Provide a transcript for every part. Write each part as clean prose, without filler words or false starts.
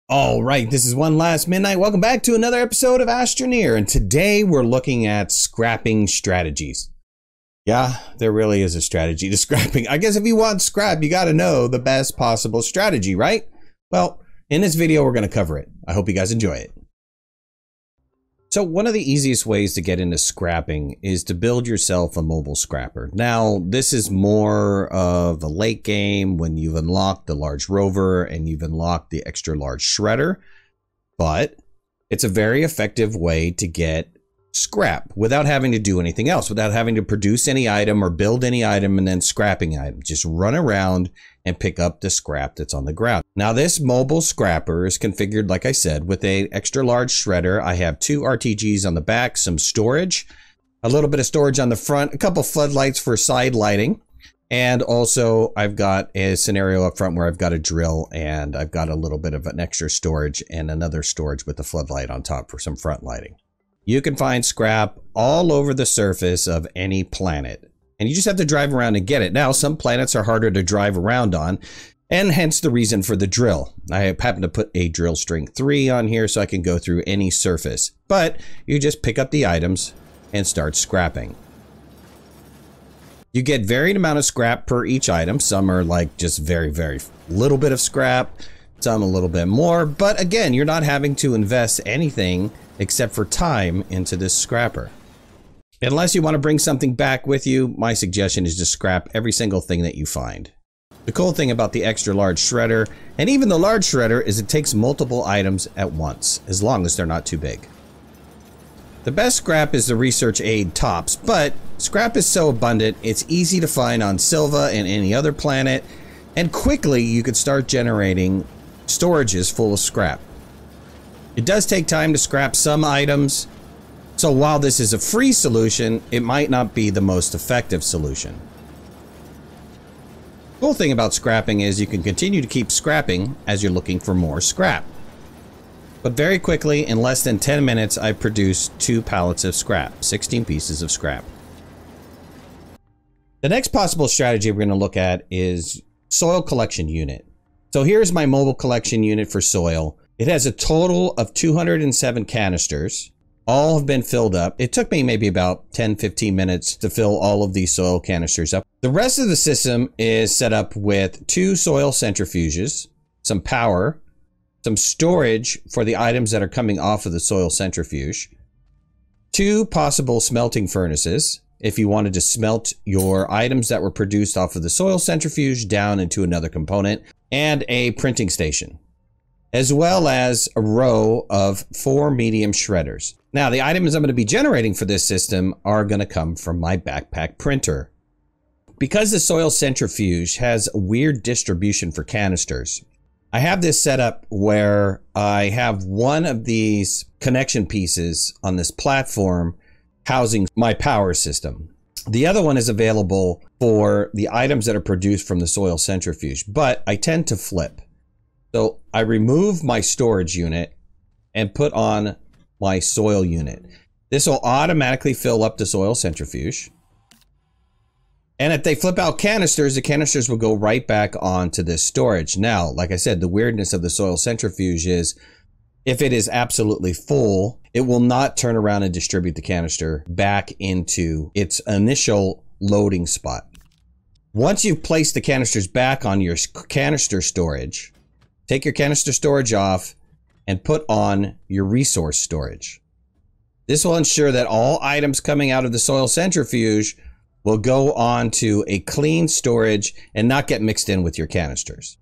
All right, this is OneLastMidnight. Welcome back to another episode of Astroneer, and today we're looking at scrapping strategies. Yeah, there really is a strategy to scrapping. I guess if you want scrap, you got to know the best possible strategy, right? Well, in this video, we're going to cover it. I hope you guys enjoy it. So one of the easiest ways to get into scrapping is to build yourself a mobile scrapper. Now, this is more of a late game when you've unlocked the large rover and you've unlocked the extra large shredder, but it's a very effective way to get scrap without having to do anything else, without having to produce any item or build any item and then scrapping item. Just run around and pick up the scrap that's on the ground. Now this mobile scrapper is configured, like I said, with a extra large shredder. I have 2 RTGs on the back, some storage, a little bit of storage on the front, a couple floodlights for side lighting. And also I've got a scenario up front where I've got a drill and I've got a little bit of an extra storage and another storage with the floodlight on top for some front lighting. You can find scrap all over the surface of any planet, and you just have to drive around and get it. Now, some planets are harder to drive around on, and hence the reason for the drill. I happen to put a drill string 3 on here so I can go through any surface, but you just pick up the items and start scrapping. You get varied amount of scrap per each item. Some are like just very little bit of scrap, some a little bit more, but again, you're not having to invest anything except for time into this scrapper. Unless you want to bring something back with you, my suggestion is to scrap every single thing that you find. The cool thing about the extra large shredder, and even the large shredder, is it takes multiple items at once, as long as they're not too big. The best scrap is the research aid tops, but scrap is so abundant, it's easy to find on Silva and any other planet, and quickly you could start generating storages full of scrap. It does take time to scrap some items, so while this is a free solution, it might not be the most effective solution. The cool thing about scrapping is you can continue to keep scrapping as you're looking for more scrap. But very quickly, in less than 10 minutes, I produced 2 pallets of scrap, 16 pieces of scrap. The next possible strategy we're going to look at is soil collection unit. So here's my mobile collection unit for soil. It has a total of 207 canisters. All have been filled up. It took me maybe about 10-15 minutes to fill all of these soil canisters up. The rest of the system is set up with 2 soil centrifuges, some power, some storage for the items that are coming off of the soil centrifuge, 2 possible smelting furnaces if you wanted to smelt your items that were produced off of the soil centrifuge down into another component, and a printing station, as well as a row of 4 medium shredders. Now, the items I'm going to be generating for this system are going to come from my backpack printer. Because the soil centrifuge has a weird distribution for canisters, I have this set up where I have one of these connection pieces on this platform housing my power system. The other one is available for the items that are produced from the soil centrifuge, but I tend to flip. So I remove my storage unit and put on my soil unit. This will automatically fill up the soil centrifuge. And if they flip out canisters, the canisters will go right back onto this storage. Now, like I said, the weirdness of the soil centrifuge is if it is absolutely full, it will not turn around and distribute the canister back into its initial loading spot. Once you've placed the canisters back on your canister storage, take your canister storage off and put on your resource storage. This will ensure that all items coming out of the soil centrifuge will go on to a clean storage and not get mixed in with your canisters.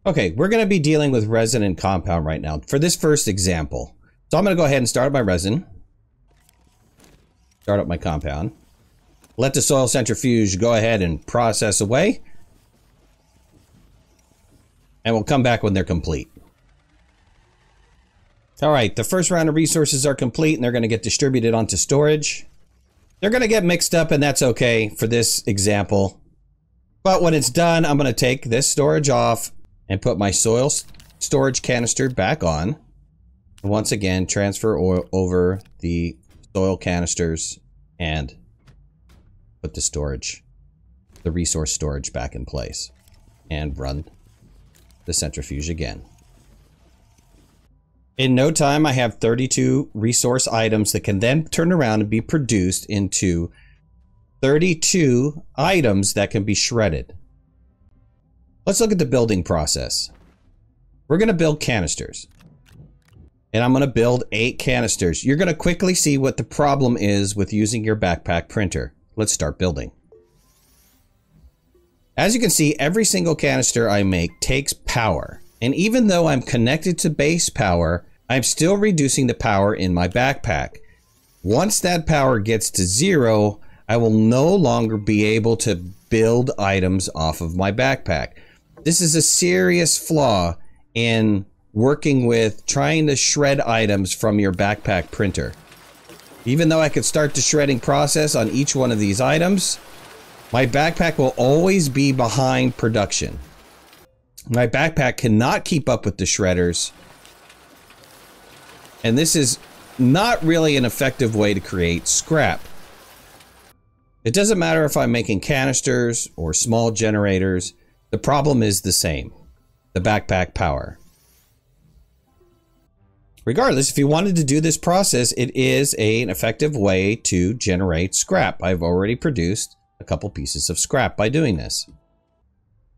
Okay, we're going to be dealing with resin and compound right now for this first example. So I'm going to go ahead and start up my resin, start up my compound, let the soil centrifuge go ahead and process away, and we'll come back when they're complete. All right, the first round of resources are complete and they're going to get distributed onto storage. They're going to get mixed up, and that's okay for this example. But when it's done, I'm going to take this storage off and put my soil storage canister back on. And once again, transfer over the soil canisters and put the resource storage back in place. And run the centrifuge again. In no time, I have 32 resource items that can then turn around and be produced into 32 items that can be shredded. Let's look at the building process. We're going to build canisters. And I'm going to build 8 canisters. You're going to quickly see what the problem is with using your backpack printer. Let's start building. As you can see, every single canister I make takes power. And even though I'm connected to base power, I'm still reducing the power in my backpack. Once that power gets to 0, I will no longer be able to build items off of my backpack. This is a serious flaw in working with trying to shred items from your backpack printer. Even though I could start the shredding process on each one of these items, my backpack will always be behind production. My backpack cannot keep up with the shredders. And this is not really an effective way to create scrap. It doesn't matter if I'm making canisters or small generators. The problem is the same. The backpack power. Regardless, if you wanted to do this process, it is an effective way to generate scrap. I've already produced a couple pieces of scrap by doing this.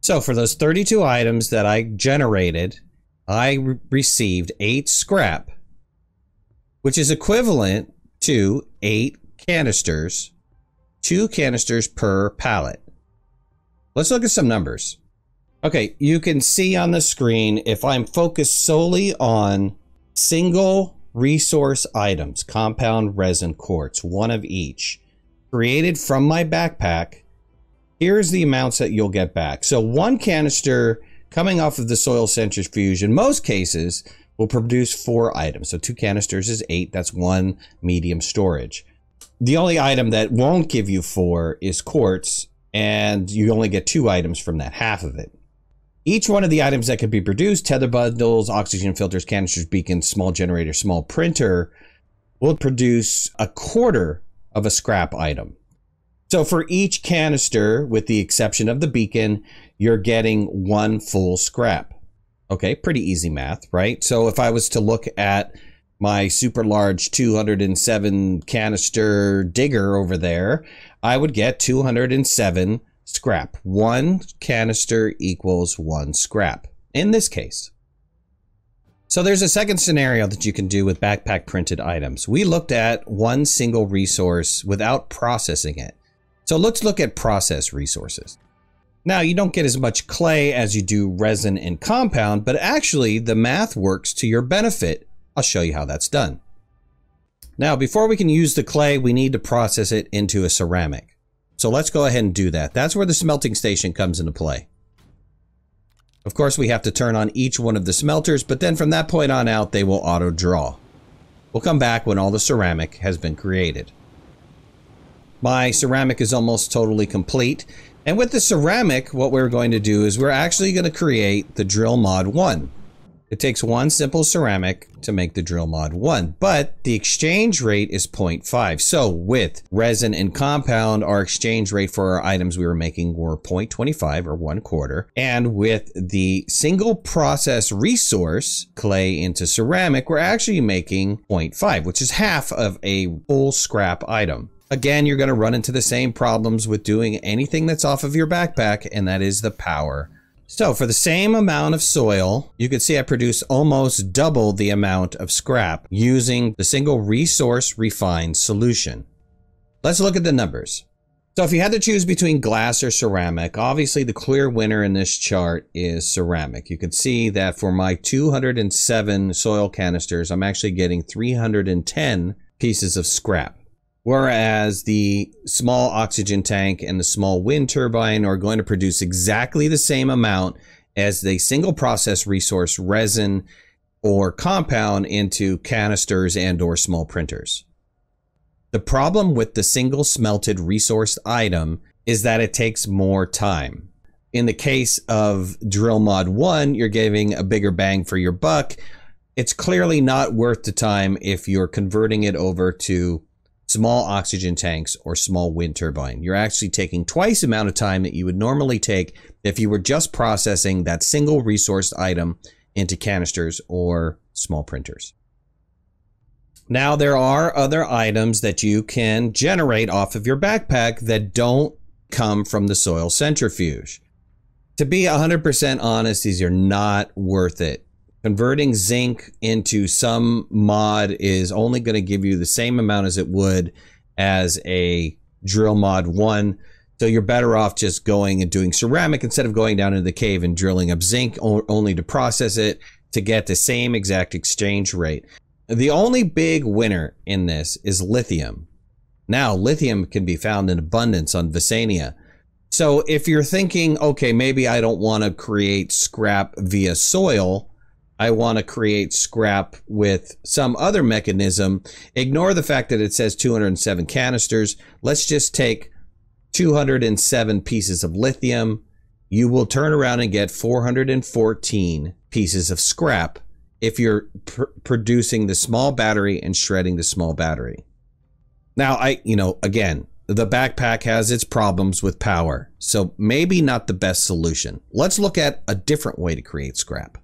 So for those 32 items that I generated, I received 8 scrap, which is equivalent to 8 canisters, 2 canisters per pallet. Let's look at some numbers. Okay, you can see on the screen, if I'm focused solely on single resource items, compound, resin, quartz, one of each, created from my backpack, here's the amounts that you'll get back. So 1 canister coming off of the soil centrifuge, in most cases, will produce 4 items. So 2 canisters is 8, that's 1 medium storage. The only item that won't give you 4 is quartz, and you only get 2 items from that, half of it. Each one of the items that can be produced, tether bundles, oxygen filters, canisters, beacons, small generator, small printer, will produce a quarter of a scrap item. So for each canister, with the exception of the beacon, you're getting 1 full scrap. Okay, pretty easy math, right? So if I was to look at my super large 207 canister digger over there, I would get 207 scrap. 1 canister equals 1 scrap in this case. So there's a second scenario that you can do with backpack printed items. We looked at one single resource without processing it. So let's look at process resources. Now, you don't get as much clay as you do resin and compound, but actually the math works to your benefit. I'll show you how that's done. Now, before we can use the clay, we need to process it into a ceramic. So let's go ahead and do that. That's where the smelting station comes into play. Of course, we have to turn on each one of the smelters, but then from that point on out, they will auto draw. We'll come back when all the ceramic has been created. My ceramic is almost totally complete. And with the ceramic, what we're going to do is we're actually going to create the drill mod 1. It takes 1 simple ceramic to make the drill mod 1, but the exchange rate is 0.5. So with resin and compound, our exchange rate for our items we were making were 0.25 or 1/4. And with the single process resource, clay into ceramic, we're actually making 0.5, which is half of a full scrap item. Again, you're going to run into the same problems with doing anything that's off of your backpack, and that is the power. So for the same amount of soil, you can see I produce almost double the amount of scrap using the single resource refined solution. Let's look at the numbers. So if you had to choose between glass or ceramic, obviously the clear winner in this chart is ceramic. You can see that for my 207 soil canisters, I'm actually getting 310 pieces of scrap. Whereas the small oxygen tank and the small wind turbine are going to produce exactly the same amount as the single process resource resin or compound into canisters and or small printers. The problem with the single smelted resource item is that it takes more time. In the case of drill mod 1, you're giving a bigger bang for your buck. It's clearly not worth the time if you're converting it over to small oxygen tanks or small wind turbine. You're actually taking twice the amount of time that you would normally take if you were just processing that single resource item into canisters or small printers. Now, there are other items that you can generate off of your backpack that don't come from the soil centrifuge. To be 100% honest, these are not worth it. Converting zinc into some mod is only going to give you the same amount as it would as a drill mod 1. So you're better off just going and doing ceramic instead of going down into the cave and drilling up zinc only to process it to get the same exact exchange rate. The only big winner in this is lithium. Now, lithium can be found in abundance on Visania. So if you're thinking, okay, maybe I don't want to create scrap via soil, I want to create scrap with some other mechanism, ignore the fact that it says 207 canisters. Let's just take 207 pieces of lithium. You will turn around and get 414 pieces of scrap if you're producing the small battery and shredding the small battery. Now, again, the backpack has its problems with power, so maybe not the best solution. Let's look at a different way to create scrap.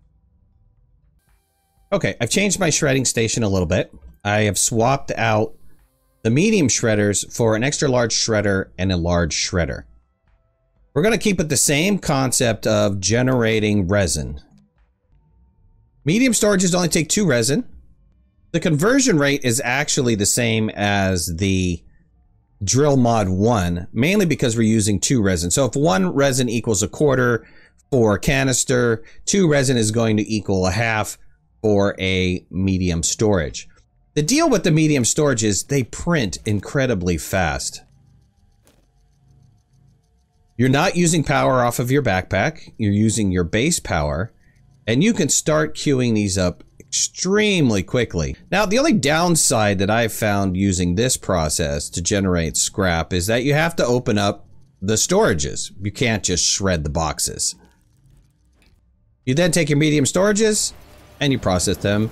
Okay, I've changed my shredding station a little bit. I have swapped out the medium shredders for an extra large shredder and a large shredder. We're going to keep it the same concept of generating resin. Medium storages only take 2 resin. The conversion rate is actually the same as the drill mod 1, mainly because we're using 2 resin. So if 1 resin equals 1/4 for a canister, 2 resin is going to equal 1/2 for a medium storage. The deal with the medium storage is they print incredibly fast. You're not using power off of your backpack. You're using your base power, and you can start queuing these up extremely quickly. Now, the only downside that I've found using this process to generate scrap is that you have to open up the storages. You can't just shred the boxes. You then take your medium storages and you process them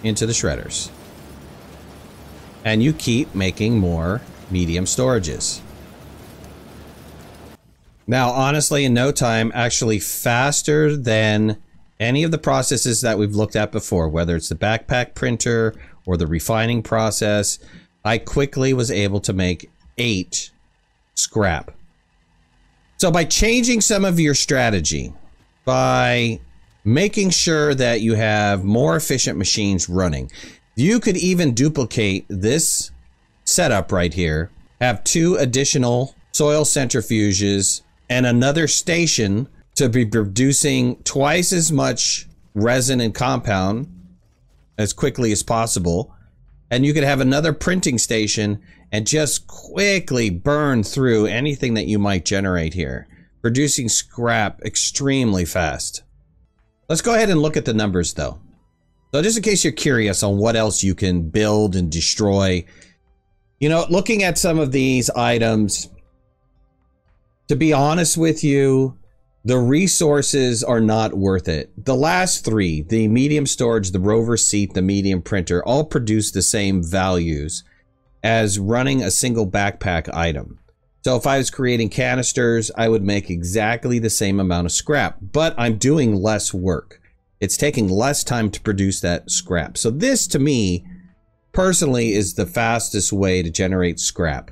into the shredders. And you keep making more medium storages. Now, honestly, in no time, actually faster than any of the processes that we've looked at before, whether it's the backpack printer or the refining process, I quickly was able to make 8 scrap. So by changing some of your strategy, by making sure that you have more efficient machines running, you could even duplicate this setup right here, have 2 additional soil centrifuges and another station to be producing twice as much resin and compound as quickly as possible. And you could have another printing station and just quickly burn through anything that you might generate here, producing scrap extremely fast. Let's go ahead and look at the numbers though. So just in case you're curious on what else you can build and destroy, looking at some of these items, to be honest with you, the resources are not worth it. The last 3, the medium storage, the rover seat, the medium printer, all produce the same values as running a single backpack item. So if I was creating canisters, I would make exactly the same amount of scrap, but I'm doing less work. It's taking less time to produce that scrap. So this, to me, personally, is the fastest way to generate scrap.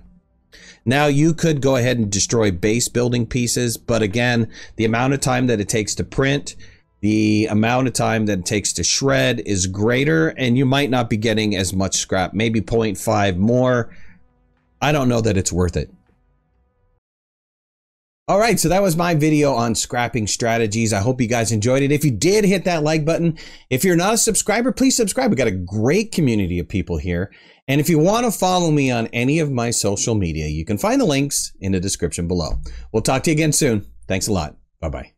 Now, you could go ahead and destroy base building pieces, but again, the amount of time that it takes to print, the amount of time that it takes to shred is greater, and you might not be getting as much scrap, maybe 0.5 more. I don't know that it's worth it. All right, so that was my video on scrapping strategies. I hope you guys enjoyed it. If you did, hit that like button. If you're not a subscriber, please subscribe. We've got a great community of people here. And if you want to follow me on any of my social media, you can find the links in the description below. We'll talk to you again soon. Thanks a lot. Bye-bye.